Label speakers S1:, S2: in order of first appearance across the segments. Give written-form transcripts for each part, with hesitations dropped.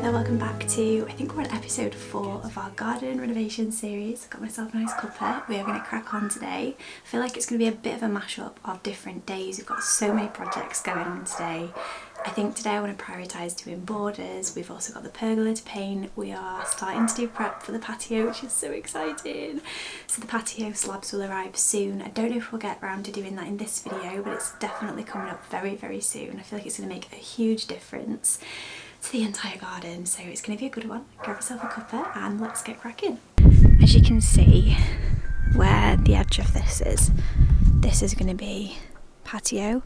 S1: there, welcome back to, I think we're on episode 4 of our garden renovation series. Got myself a nice cuppa. We are going to crack on today. I feel like it's going to be a bit of a mashup of different days. We've got so many projects going on today. I think today I want to prioritise doing borders. We've also got the pergola to paint. We are starting to do prep for the patio, which is so exciting. So the patio slabs will arrive soon. I don't know if we'll get around to doing that in this video, but it's definitely coming up very, very soon. I feel like it's going to make a huge difference to the entire garden, so it's going to be a good one. Grab yourself a cuppa and let's get cracking. As you can see where the edge of this is going to be patio.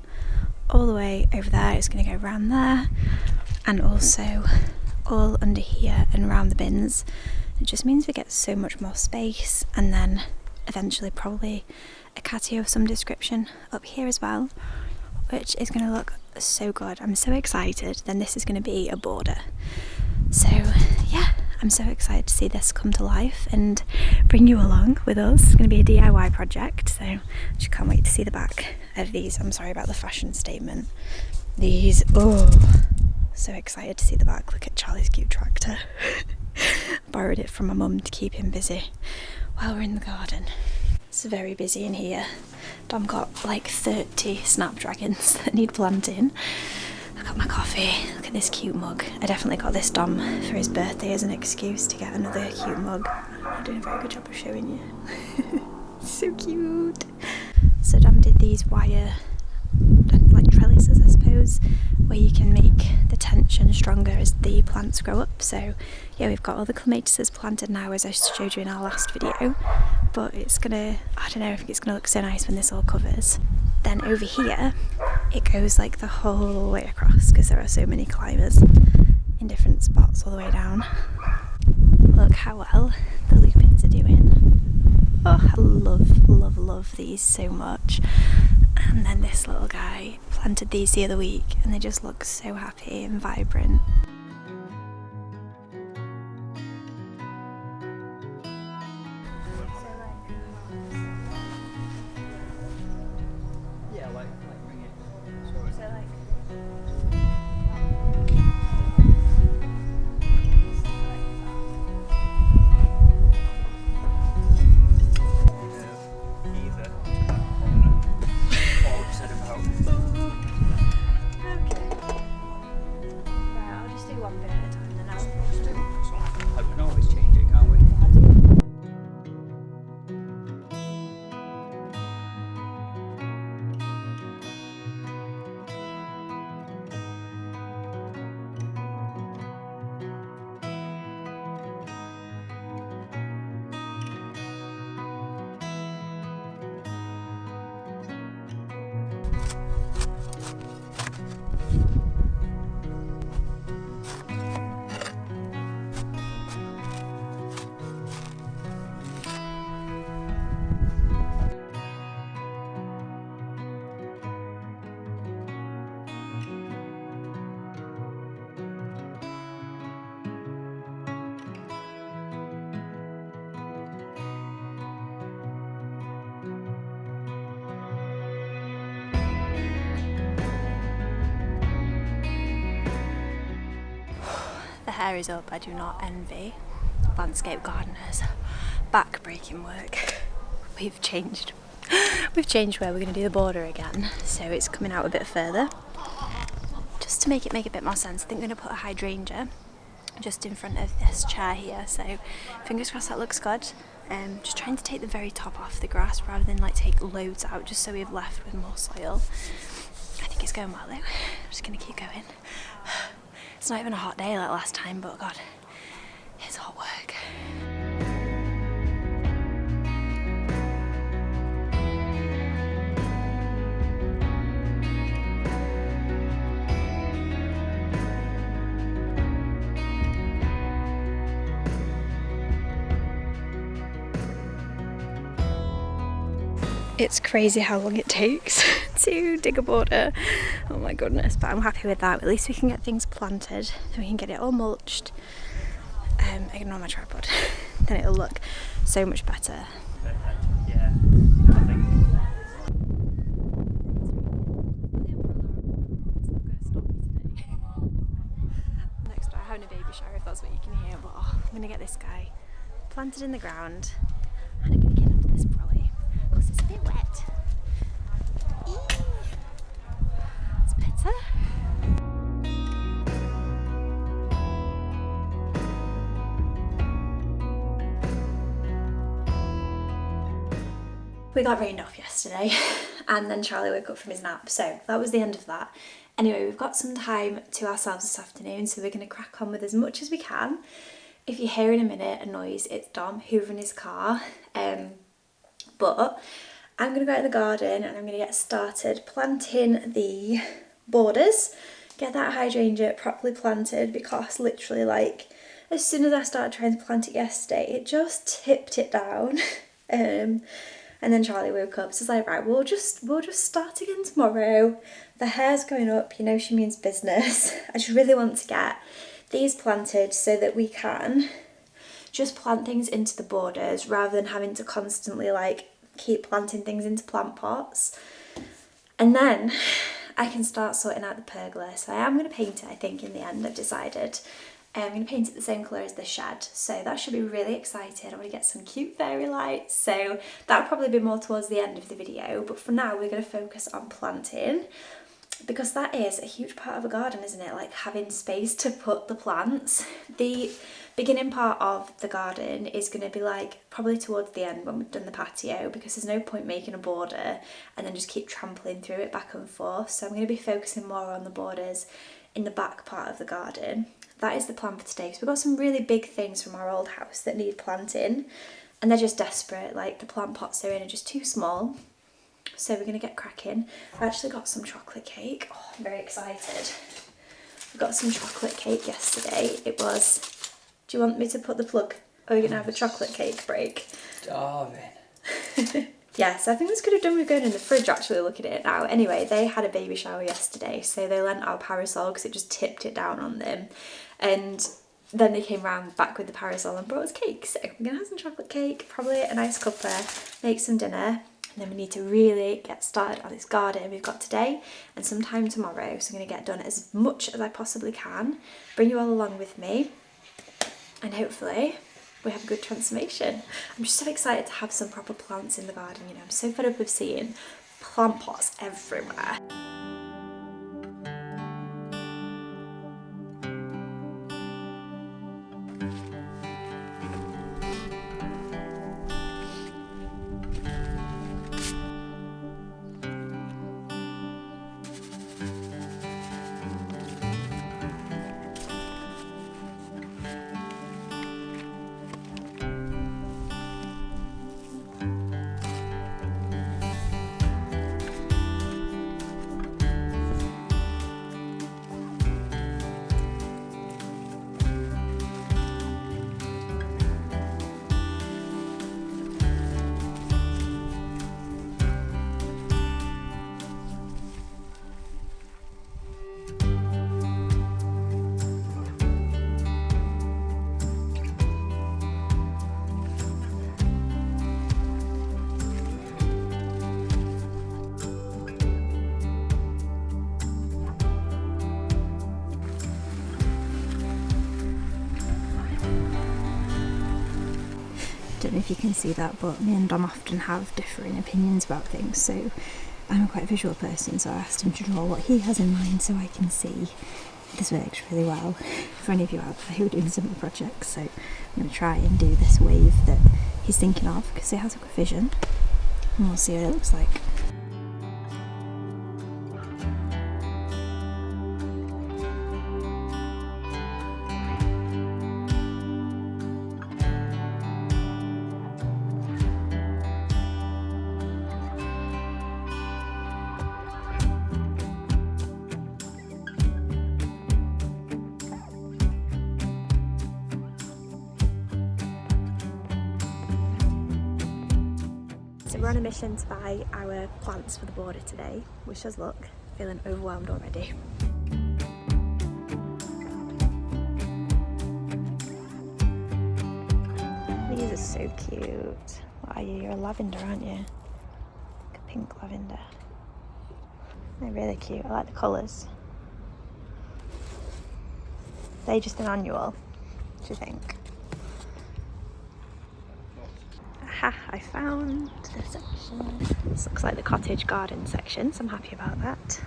S1: All the way over there, it's going to go around there, and also all under here and around the bins. It just means we get so much more space, and then eventually probably a catio of some description up here as well, which is going to look so good. I'm so excited. Then this is going to be a border. So yeah, I'm so excited to see this come to life and bring you along with us. It's going to be a DIY project, so I just can't wait to see the back of these. I'm sorry about the fashion statement. These, oh, so excited to see the back. Look at Charlie's cute tractor. Borrowed it from my mum to keep him busy while we're in the garden. It's very busy in here. Dom got like 30 snapdragons that need planting. I got my coffee. Look at this cute mug. I definitely got this Dom for his birthday as an excuse to get another cute mug. I'm doing a very good job of showing you. So cute. So Dom did these wire, like trellises I suppose, where you can make the tension stronger as the plants grow up. So yeah, we've got all the clematis planted now, as I showed you in our last video, but it's gonna, I don't know if it's gonna look so nice when this all covers. Then over here it goes like the whole way across because there are so many climbers in different spots all the way down. Look how well the lupins are doing. Oh, I love these so much. And then this little guy planted these the other week and they just look so happy and vibrant. The hair is up. I do not envy landscape gardeners. Back-breaking work. We've changed where we're going to do the border again, so it's coming out a bit further. Just to make it make a bit more sense, I think I'm going to put a hydrangea just in front of this chair here, so fingers crossed that looks good. Just trying to take the very top off the grass rather than like take loads out, just so we've left with more soil. I think it's going well though. I'm just going to keep going. It's not even a hot day like last time, but God, it's hot work. It's crazy how long it takes to dig a border. Oh my goodness, but I'm happy with that. At least we can get things planted, so we can get it all mulched. Ignore my tripod. Then it'll look so much better.
S2: Yeah, I think.
S1: having a baby shower, if that's what you can hear, but I'm going to get this guy planted in the ground and I'm going to get into this brolly because it's a bit wet. Eee. It's better. We got rained off yesterday and then Charlie woke up from his nap, so that was the end of that. Anyway, we've got some time to ourselves this afternoon, so we're going to crack on with as much as we can. If you hear in a minute a noise, it's Dom hoovering his car. But I'm going to go out in the garden and I'm going to get started planting the borders, get that hydrangea properly planted, because literally like as soon as I started trying to plant it yesterday, it just tipped it down. And then Charlie woke up, so it's like, right, we'll just start again tomorrow. The hair's going up, you know she means business. I just really want to get these planted so that we can just plant things into the borders rather than having to constantly like keep planting things into plant pots. And then I can start sorting out the pergola. So I am going to paint it, I think, in the end, I've decided. I'm going to paint it the same colour as the shed, so that should be really exciting. I want to get some cute fairy lights, so that'll probably be more towards the end of the video, but for now we're going to focus on planting, because that is a huge part of a garden, isn't it? Like having space to put the plants. The beginning part of the garden is going to be like probably towards the end when we've done the patio, because there's no point making a border and then just keep trampling through it back and forth. So I'm going to be focusing more on the borders in the back part of the garden. That is the plan for today, because we've got some really big things from our old house that need planting and they're just desperate. Like the plant pots they're in are just too small. So we're going to get cracking. I actually got some chocolate cake. Oh, I'm very excited. We got some chocolate cake yesterday. It was... Do you want me to put the plug? Or are you going to have a chocolate cake break?
S2: Starving.
S1: Yeah, so I think this could have done with going in the fridge actually looking at it now. Anyway, they had a baby shower yesterday, so they lent our parasol because it just tipped it down on them. And then they came round back with the parasol and brought us cake. So we're going to have some chocolate cake, probably a nice cuppa, make some dinner. And then we need to really get started on this garden we've got today and some time tomorrow. So I'm going to get done as much as I possibly can, bring you all along with me, and hopefully we have a good transformation. I'm just so excited to have some proper plants in the garden, you know. I'm so fed up of seeing plant pots everywhere. Don't know if you can see that, but me and Dom often have differing opinions about things, so I'm quite a visual person, so I asked him to draw what he has in mind so I can see. This works really well for any of you out there who are doing similar projects, so I'm going to try and do this wave that he's thinking of, because it has a good vision, and we'll see what it looks like. So we're on a mission to buy our plants for the border today. Wish us luck. Feeling overwhelmed already. These are so cute. What are you? You're a lavender, aren't you? Like a pink lavender. They're really cute. I like the colours. They just an annual, do you think? Aha, I found the section. This looks like the cottage garden section, so I'm happy about that.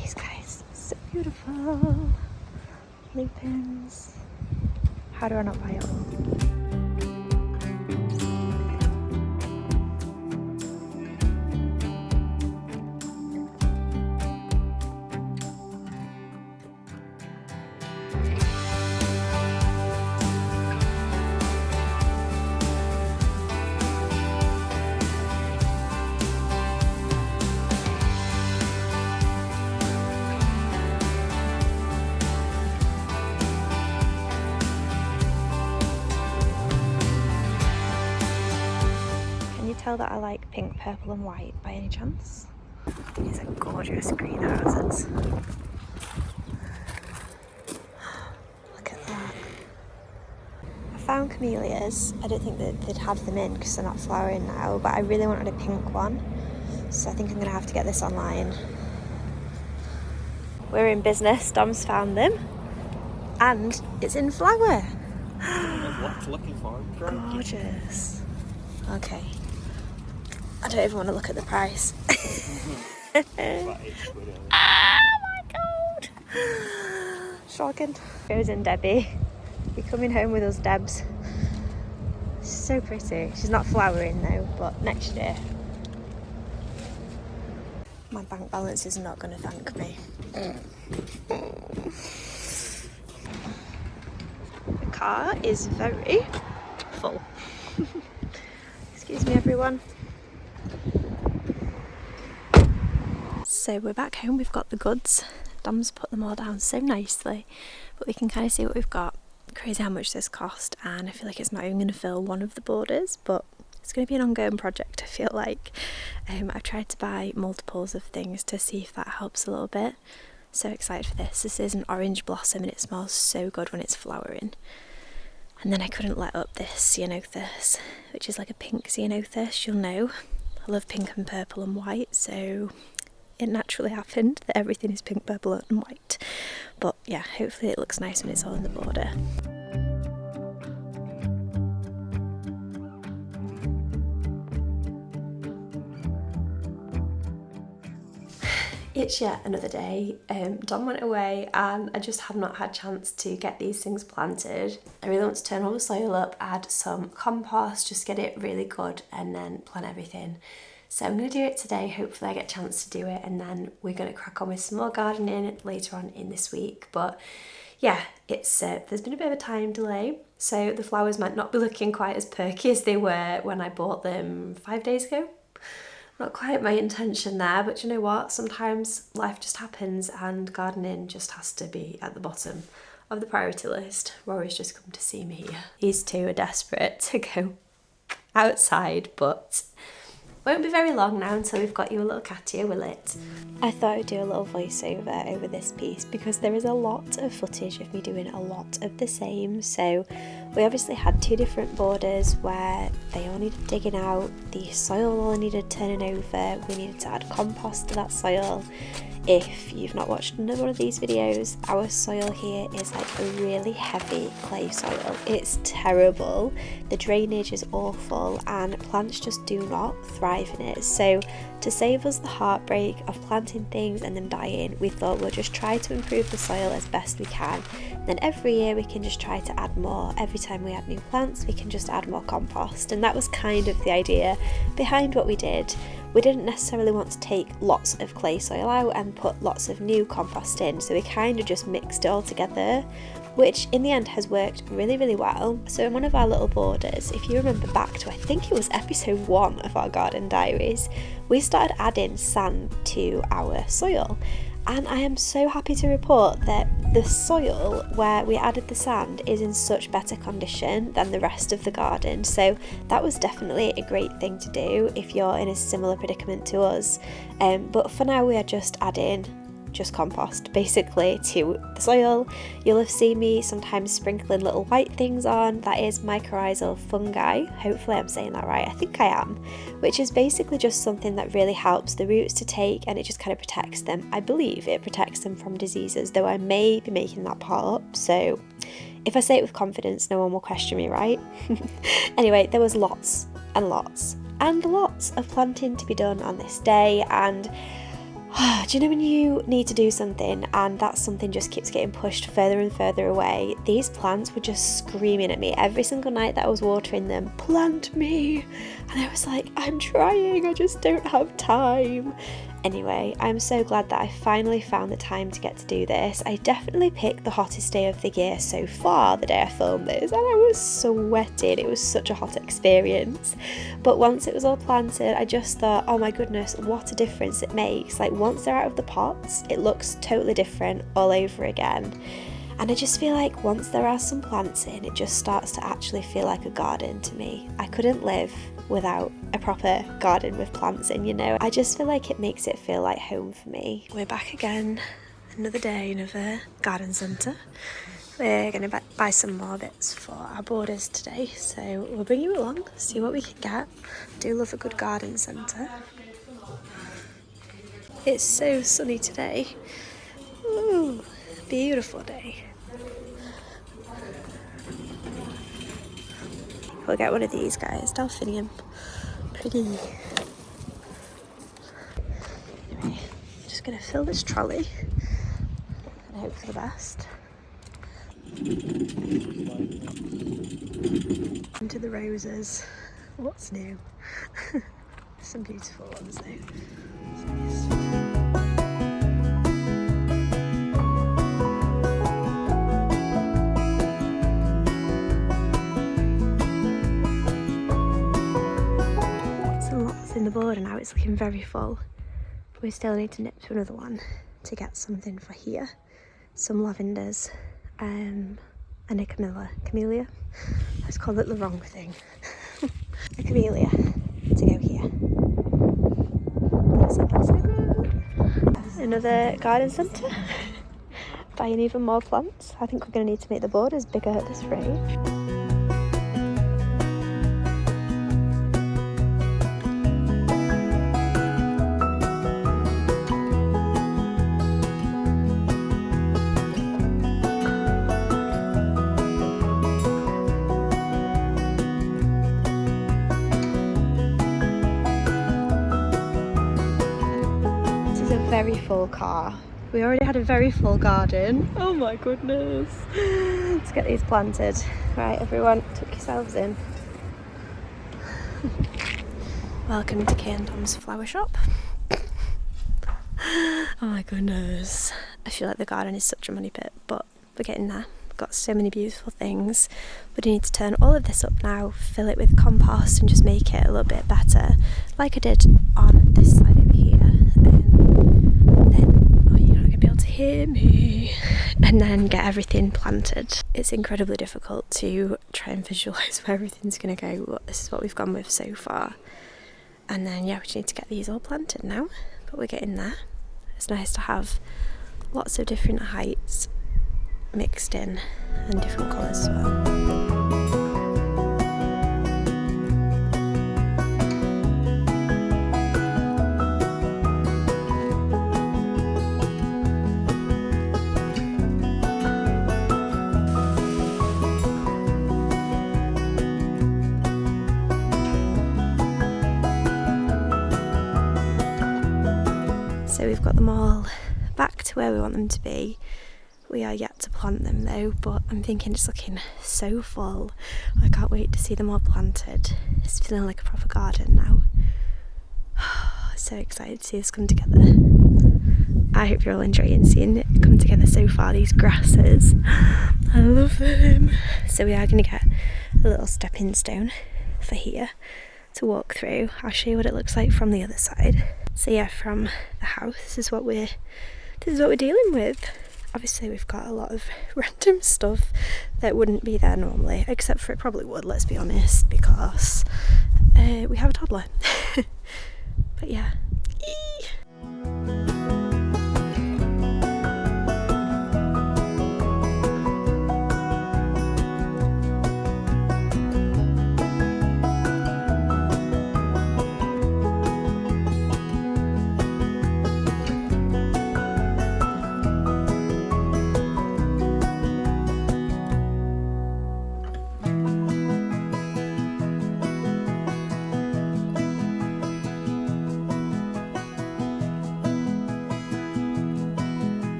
S1: These guys, so beautiful. Lupins. How do I not buy all? Tell that I like pink, purple and white by any chance? These are gorgeous greenhouses. Look at that. I found camellias. I don't think that they'd have them in because they're not flowering now, but I really wanted a pink one. So I think I'm going to have to get this online. We're in business. Dom's found them. And it's in flower.
S2: What's looking for?
S1: Gorgeous. Okay. I don't even want to look at the price. Oh my god! Shocking. Goes in Debbie. You're coming home with us, Debs. So pretty. She's not flowering though, but next year. My bank balance is not going to thank me. The car is very full. Excuse me, everyone. So we're back home, we've got the goods. Dom's put them all down so nicely, but we can kind of see what we've got. Crazy how much this cost, and I feel like it's not even going to fill one of the borders, but it's going to be an ongoing project, I feel like. I've tried to buy multiples of things to see if that helps a little bit. So excited for this. This is an orange blossom and it smells so good when it's flowering. And then I couldn't let up this ceanothus, which is like a pink ceanothus, you'll know. I love pink and purple and white, so it naturally happened that everything is pink, purple and white. But yeah, hopefully it looks nice when it's all in the border. It's yet another day. Dom went away and I just have not had a chance to get these things planted. I really want to turn all the soil up, add some compost, just get it really good and then plant everything. So I'm going to do it today, hopefully I get a chance to do it, and then we're going to crack on with some more gardening later on in this week. But yeah, it's there's been a bit of a time delay, so the flowers might not be looking quite as perky as they were when I bought them 5 days ago. Not quite my intention there, but you know what? Sometimes life just happens and gardening just has to be at the bottom of the priority list. Rory's just come to see me here. These two are desperate to go outside, but won't be very long now until we've got you a little catio, will it? I thought I'd do a little voiceover over this piece because there is a lot of footage of me doing a lot of the same. So we obviously had 2 different borders where they all needed digging out, the soil all needed turning over, we needed to add compost to that soil. If you've not watched another one of these videos, our soil here is like a really heavy clay soil. It's terrible, the drainage is awful and plants just do not thrive in it. So to save us the heartbreak of planting things and them dying, we thought we'll just try to improve the soil as best we can. Then every year we can just try to add more. Every time we add new plants we can just add more compost, and that was kind of the idea behind what we did. We didn't necessarily want to take lots of clay soil out and put lots of new compost in, so we kind of just mixed it all together, which in the end has worked really, really well. So in one of our little borders, if you remember back to, I think it was episode 1 of our garden diaries, we started adding sand to our soil. And I am so happy to report that the soil where we added the sand is in such better condition than the rest of the garden. So that was definitely a great thing to do if you're in a similar predicament to us. But for now we are just adding just compost basically to the soil. You'll have seen me sometimes sprinkling little white things on. That is mycorrhizal fungi, hopefully I'm saying that right, I think I am, which is basically just something that really helps the roots to take, and it just kind of protects them. I believe it protects them from diseases, though I may be making that part up, so if I say it with confidence no one will question me, right? Anyway, there was lots and lots and lots of planting to be done on this day, and do you know when you need to do something and that something just keeps getting pushed further and further away? These plants were just screaming at me every single night that I was watering them, plant me! And I was like, I'm trying, I just don't have time. Anyway, I'm so glad that I finally found the time to get to do this. I definitely picked the hottest day of the year so far, the day I filmed this, and I was sweating. It was such a hot experience. But once it was all planted, I just thought, oh my goodness, what a difference it makes. Like, once they're out of the pots, it looks totally different all over again. And I just feel like once there are some plants in, it just starts to actually feel like a garden to me. I couldn't live without a proper garden with plants in, you know. I just feel like it makes it feel like home for me. We're back again, another day, another garden centre. We're going to buy some more bits for our borders today, so we'll bring you along, see what we can get. Do love a good garden centre. It's so sunny today. Ooh, beautiful day. We'll get one of these guys, Delphinium. Pretty. Anyway, just gonna fill this trolley and hope for the best. Into the roses. What's new? Some beautiful ones though. It's nice. In the border now, it's looking very full, but we still need to nip to another one to get something for here. Some lavenders and a camellia. Let's call it the wrong thing. A camellia to go here. That's looking so good. Another garden centre. Buying even more plants. I think we're going to need to make the borders bigger at this rate. Very full car. We already had a very full garden. Oh my goodness. Let's get these planted. Right, everyone, tuck yourselves in. Welcome to Kay and Tom's flower shop. Oh my goodness. I feel like the garden is such a money pit, but we're getting there. We've got so many beautiful things. We need to turn all of this up now, fill it with compost and just make it a little bit better, like I did on this side over here. To hear me, and then get everything planted. It's incredibly difficult to try and visualise where everything's going to go, but this is what we've gone with so far. And then yeah, we just need to get these all planted now, but we're getting there. It's nice to have lots of different heights mixed in and different colours as well. So we've got them all back to where we want them to be. We are yet to plant them though, but I'm thinking it's looking so full. I can't wait to see them all planted. It's feeling like a proper garden now. So excited to see this come together. I hope you're all enjoying seeing it come together so far, these grasses. I love them. So we are going to get a little stepping stone for here to walk through. I'll show you what it looks like from the other side. So yeah, from the house, this is what we're dealing with. Obviously we've got a lot of random stuff that wouldn't be there normally, except for it probably would, let's be honest, because we have a toddler. But yeah.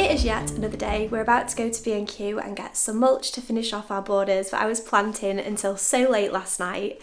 S1: It is yet another day. We're about to go to B&Q and get some mulch to finish off our borders, but I was planting until so late last night.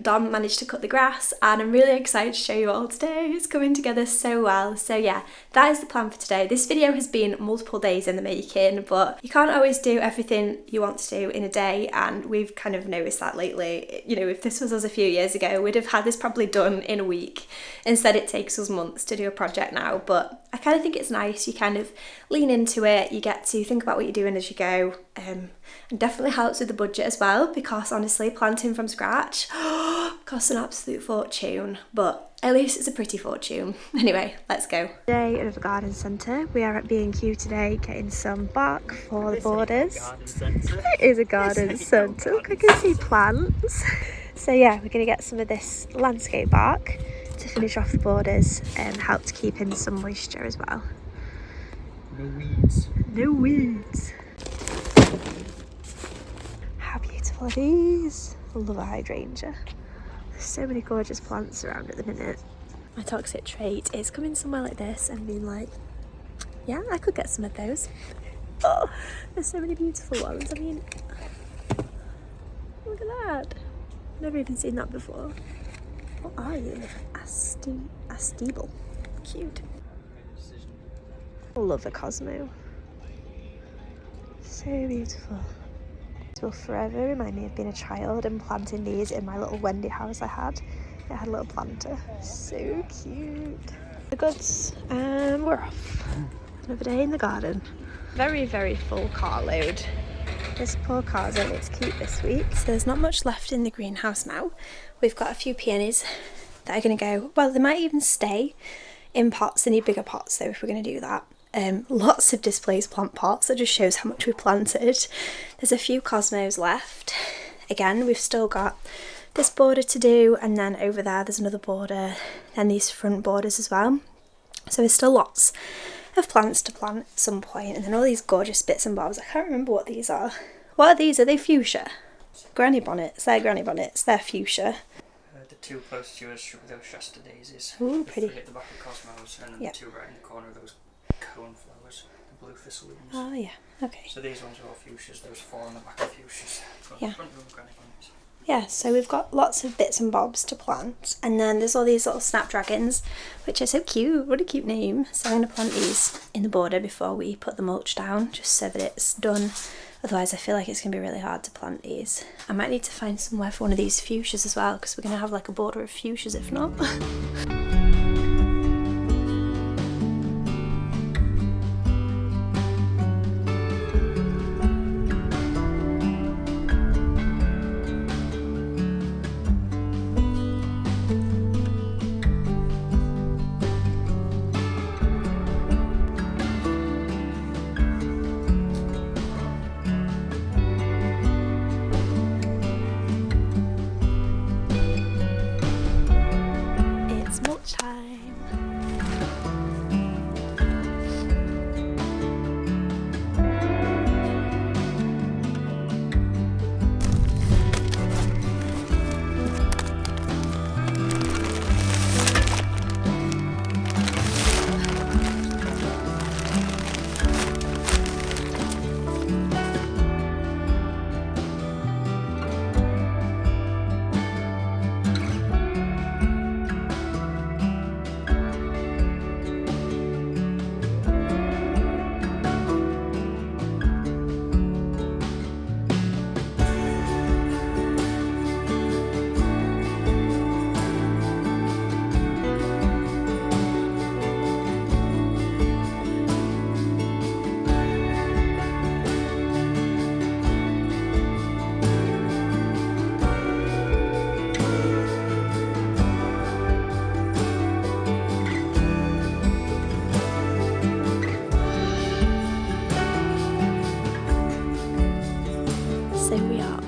S1: Dom managed to cut the grass and I'm really excited to show you all today. It's coming together so well. So yeah, that is the plan for today. This video has been multiple days in the making, but you can't always do everything you want to do in a day, and we've kind of noticed that lately. You know, if this was us a few years ago, we'd have had this probably done in a week. Instead it takes us months to do a project now, but I kind of think it's nice. You kind of lean into it, you get to think about what you're doing as you go. And definitely helps with the budget as well, because honestly planting from scratch costs an absolute fortune, but at least it's a pretty fortune. Anyway, let's go. Today at the garden centre, we are at B&Q today getting some bark for the borders. It is a garden centre. Look, I can see plants. So yeah, we're going to get some of this landscape bark to finish off the borders and help to keep in some moisture as well.
S2: No weeds.
S1: No weeds. How beautiful are these? I love a hydrangea. There's so many gorgeous plants around at the minute. My toxic trait is coming somewhere like this and being like, yeah, I could get some of those. Oh, there's so many beautiful ones. I mean, look at that. Never even seen that before. What are you? Astebel. Cute. I love the Cosmo. So beautiful. It will forever remind me of being a child and planting these in my little Wendy house I had. It had a little planter. So cute. The goods, and we're off. Another day in the garden. Very, very full carload. This poor car's on its keep this week. So there's not much left in the greenhouse now. We've got a few peonies that are going to go, well, they might even stay in pots. They need bigger pots though if we're going to do that. Lots of displaced plant pots. That just shows how much we planted. There's a few cosmos left. Again, we've still got this border to do, and then over there's another border, and these front borders as well. So there's still lots of plants to plant at some point, and then all these gorgeous bits and bobs. I can't remember what these are. What are these? Are they fuchsia? Granny bonnets. They're granny bonnets. They're fuchsia.
S2: The two closest to us should be those Shasta daisies.
S1: Ooh, pretty.
S2: The three at the back of Cosmos, and then the two right in the corner of those cone flowers, the blue thistle ones.
S1: Oh yeah, okay.
S2: So these ones are all fuchsias. There's 4 on the back of fuchsias.
S1: Yeah.
S2: Front room granny bonnets.
S1: Yeah, so we've got lots of bits and bobs to plant, and then there's all these little snapdragons, which are so cute. What a cute name. So I'm going to plant these in the border before we put the mulch down, just so that it's done. Otherwise I feel like it's going to be really hard to plant these. I might need to find somewhere for one of these fuchsias as well, because we're going to have like a border of fuchsias if not.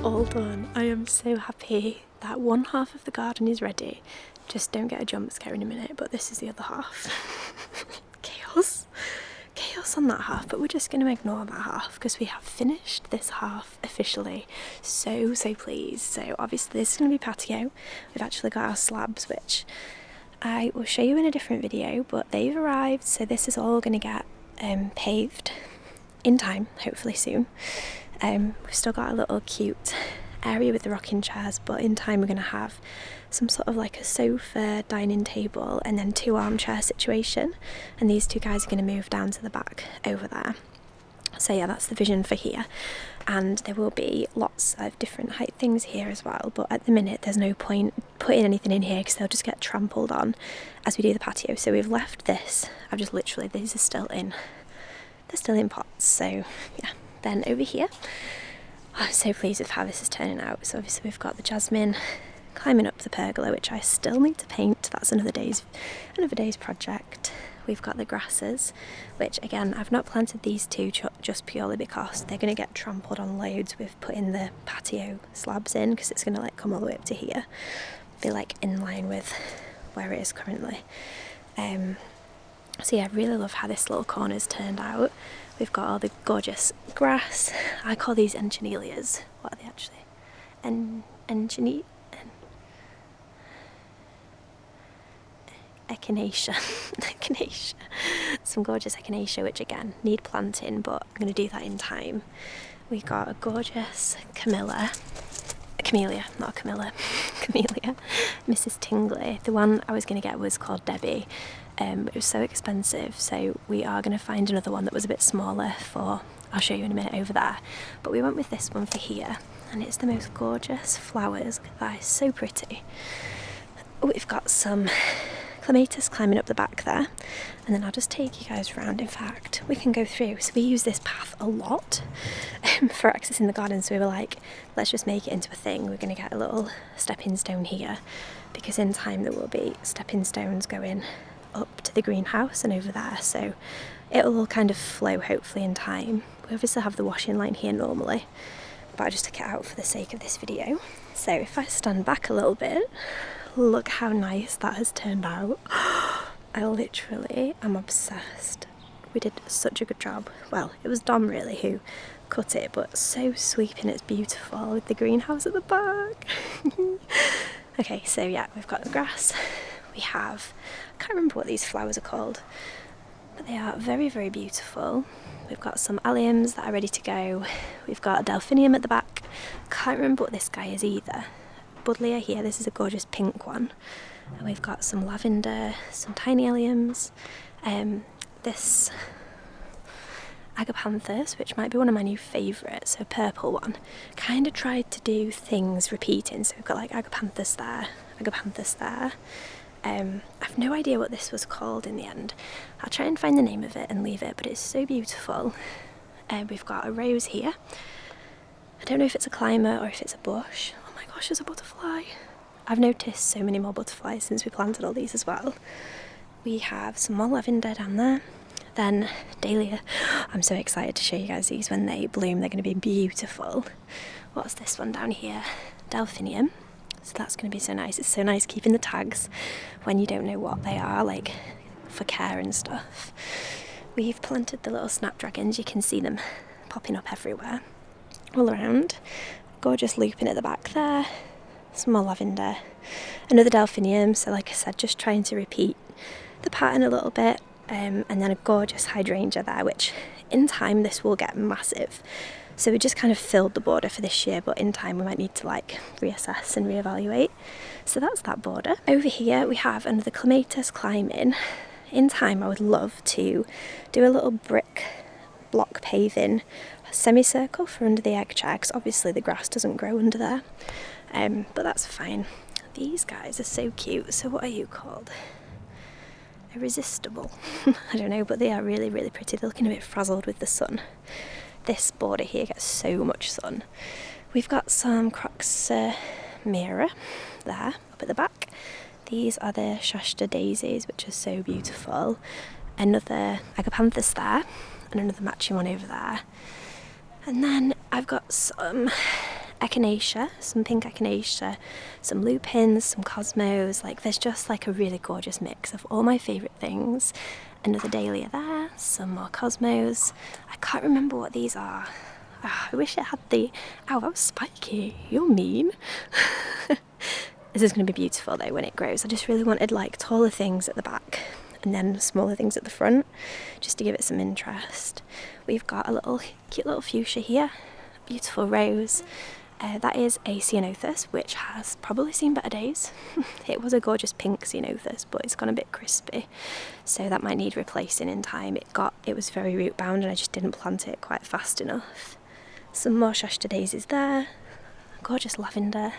S1: All done. I am so happy that one half of the garden is ready. Just don't get a jump scare in a minute, but this is the other half. Chaos on that half, but we're just going to ignore that half because we have finished this half officially. So pleased. So obviously this is going to be patio. We've actually got our slabs, which I will show you in a different video, but they've arrived, so this is all going to get paved in time, hopefully soon. We've still got a little cute area with the rocking chairs, but in time we're going to have some sort of like a sofa, dining table, and then 2 armchair situation, and these 2 guys are going to move down to the back over there. So yeah, that's the vision for here, and there will be lots of different height things here as well, but at the minute there's no point putting anything in here because they'll just get trampled on as we do the patio. So we've left this, I've just literally, these are still in, they're still in pots. So yeah, then over here, I'm so pleased with how this is turning out. So obviously we've got the jasmine climbing up the pergola, which I still need to paint. That's another day's project. We've got the grasses, which again, I've not planted these 2 just purely because they're going to get trampled on loads with putting the patio slabs in, because it's going to like come all the way up to here, be like in line with where it is currently. So yeah, I really love how this little corner's turned out. We've got all the gorgeous grass. I call these engineelias. What are they actually? Echinacea. Echinacea. Some gorgeous echinacea, which again need planting, but I'm going to do that in time. We got a gorgeous camellia, Mrs. Tingley. The one I was going to get was called Debbie. It was so expensive, so we are going to find another one that was a bit smaller for, I'll show you in a minute over there. But we went with this one for here, and it's the most gorgeous flowers. Look at that, it's so pretty. We've got some clematis climbing up the back there, and then I'll just take you guys around. In fact, we can go through. So we use this path a lot for accessing the garden, so we were like, let's just make it into a thing. We're going to get a little stepping stone here, because in time there will be stepping stones going up to the greenhouse and over there, so it'll all kind of flow hopefully in time. We obviously have the washing line here normally, but I just took it out for the sake of this video. So if I stand back a little bit, look how nice that has turned out. I literally am obsessed. We did such a good job. Well, it was Dom really who cut it, but so sweeping, it's beautiful with the greenhouse at the back. Okay, so yeah, we've got the grass. We have, I can't remember what these flowers are called, but they are very, very beautiful. We've got some alliums that are ready to go. We've got a delphinium at the back. Can't remember what this guy is either. Buddleia here, this is a gorgeous pink one. And we've got some lavender, some tiny alliums. This agapanthus, which might be one of my new favourites, a purple one, kind of tried to do things repeating. So we've got like agapanthus there, agapanthus there. I've no idea what this was called in the end. I'll try and find the name of it and leave it, but it's so beautiful. We've got a rose here. I don't know if it's a climber or if it's a bush. Oh my gosh, there's a butterfly. I've noticed so many more butterflies since we planted all these as well. We have some more lavender down there. Then dahlia. I'm so excited to show you guys these when they bloom. They're going to be beautiful. What's this one down here? Delphinium. So that's going to be so nice. It's so nice keeping the tags when you don't know what they are, like for care and stuff. We've planted the little snapdragons. You can see them popping up everywhere, all around. Gorgeous lupin at the back there. Some more lavender. Another delphinium. So like I said, just trying to repeat the pattern a little bit. And then a gorgeous hydrangea there, which in time this will get massive. So we just kind of filled the border for this year, but in time we might need to like reassess and reevaluate. So that's that border. Over here we have another clematis climbing. In time I would love to do a little brick block paving semicircle for under the egg chair, because obviously the grass doesn't grow under there, but that's fine. These guys are so cute. So what are you called? Irresistible. I don't know, but they are really, really pretty. They're looking a bit frazzled with the sun. This border here gets so much sun. We've got some Croxamira there, up at the back. These are the Shasta daisies, which are so beautiful. Another agapanthus there, and another matching one over there. And then I've got some echinacea, some pink echinacea, some lupins, some cosmos. Like there's just like a really gorgeous mix of all my favourite things. Another dahlia there, some more cosmos. I can't remember what these are. I wish it had the... Ow, that was spiky. You're mean. This is going to be beautiful though when it grows. I just really wanted like taller things at the back. and then smaller things at the front, just to give it some interest. We've got a cute little fuchsia here, beautiful rose. That is a ceanothus, which has probably seen better days. It was a gorgeous pink ceanothus, but it's gone a bit crispy, so that might need replacing in time. It was very root bound and I just didn't plant it quite fast enough. Some more Shasta daisies there, gorgeous lavender.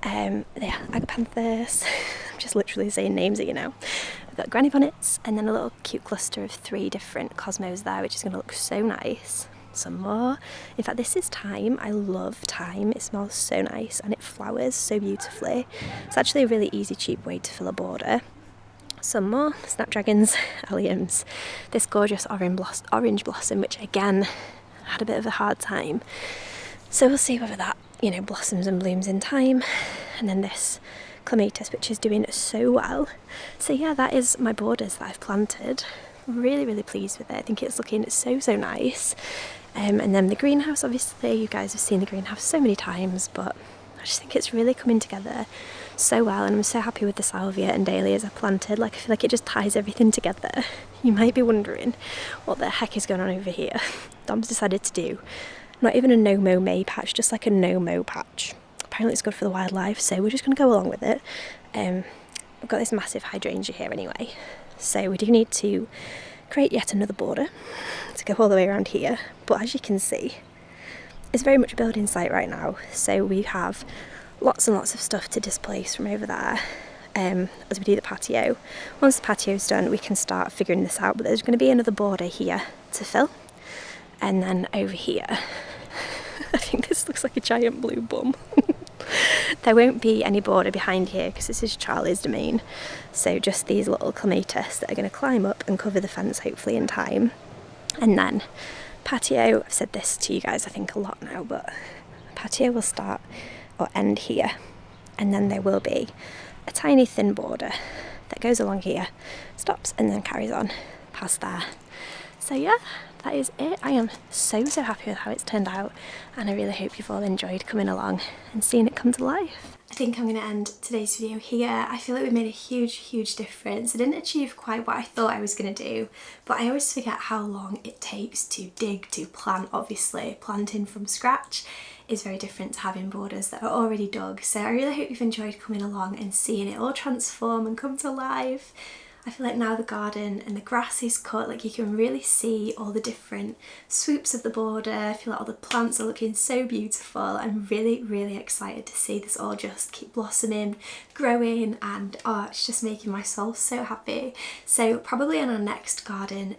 S1: Agapanthus. I'm just literally saying names at you now. We've got granny bonnets, and then a little cute cluster of 3 different cosmos there, which is going to look so nice. Some more. In fact, this is thyme. I love thyme. It smells so nice and it flowers so beautifully. It's actually a really easy, cheap way to fill a border. Some more snapdragons, alliums. This gorgeous orange blossom, which again had a bit of a hard time. So we'll see whether that, blossoms and blooms in time. And then this clematis, which is doing so well. So yeah, that is my borders that I've planted. Really, really pleased with it. I think it's looking so nice. And then the greenhouse, obviously, you guys have seen the greenhouse so many times, but I just think it's really coming together so well, and I'm so happy with the salvia and dahlias I planted. I feel like it just ties everything together. You might be wondering what the heck is going on over here. Dom's decided to do not even a no-mow May patch, just like a no-mow patch. Apparently it's good for the wildlife, so we're just going to go along with it. I've got this massive hydrangea here anyway, so we do need to create yet another border to go all the way around here. But as you can see, it's very much a building site right now, so we have lots and lots of stuff to displace from over there as we do the patio. Once the patio's done, we can start figuring this out, but there's going to be another border here to fill, and then over here I think this looks like a giant blue bum. There won't be any border behind here because this is Charlie's domain, so just these little clematis that are going to climb up and cover the fence hopefully in time. And then patio, I've said this to you guys I think a lot now, but patio will start or end here, and then there will be a tiny thin border that goes along here, stops, and then carries on past there. So yeah, that is it. I am so happy with how it's turned out, and I really hope you've all enjoyed coming along and seeing it come to life. I think I'm going to end today's video here. I feel like we made a huge difference. I didn't achieve quite what I thought I was going to do, but I always forget how long it takes to dig, to plant. Obviously, planting from scratch is very different to having borders that are already dug. So I really hope you've enjoyed coming along and seeing it all transform and come to life. I feel like now the garden and the grass is cut, you can really see all the different swoops of the border. I feel like all the plants are looking so beautiful. I'm really excited to see this all just keep blossoming, growing, and it's just making my soul so happy. So probably on our next garden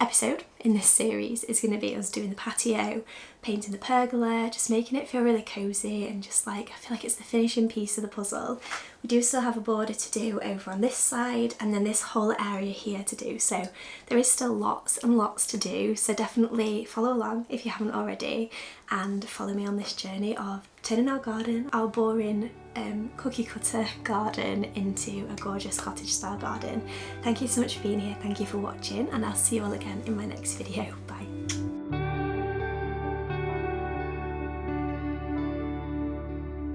S1: episode in this series is going to be us doing the patio, painting the pergola, just making it feel really cozy, and just I feel like it's the finishing piece of the puzzle. We do still have a border to do over on this side, and then this whole area here to do, so there is still lots and lots to do. So definitely follow along if you haven't already, and follow me on this journey of turning our garden, our boring cookie cutter garden, into a gorgeous cottage style garden. Thank you so much for being here, thank you for watching, and I'll see you all again in my next video. Bye.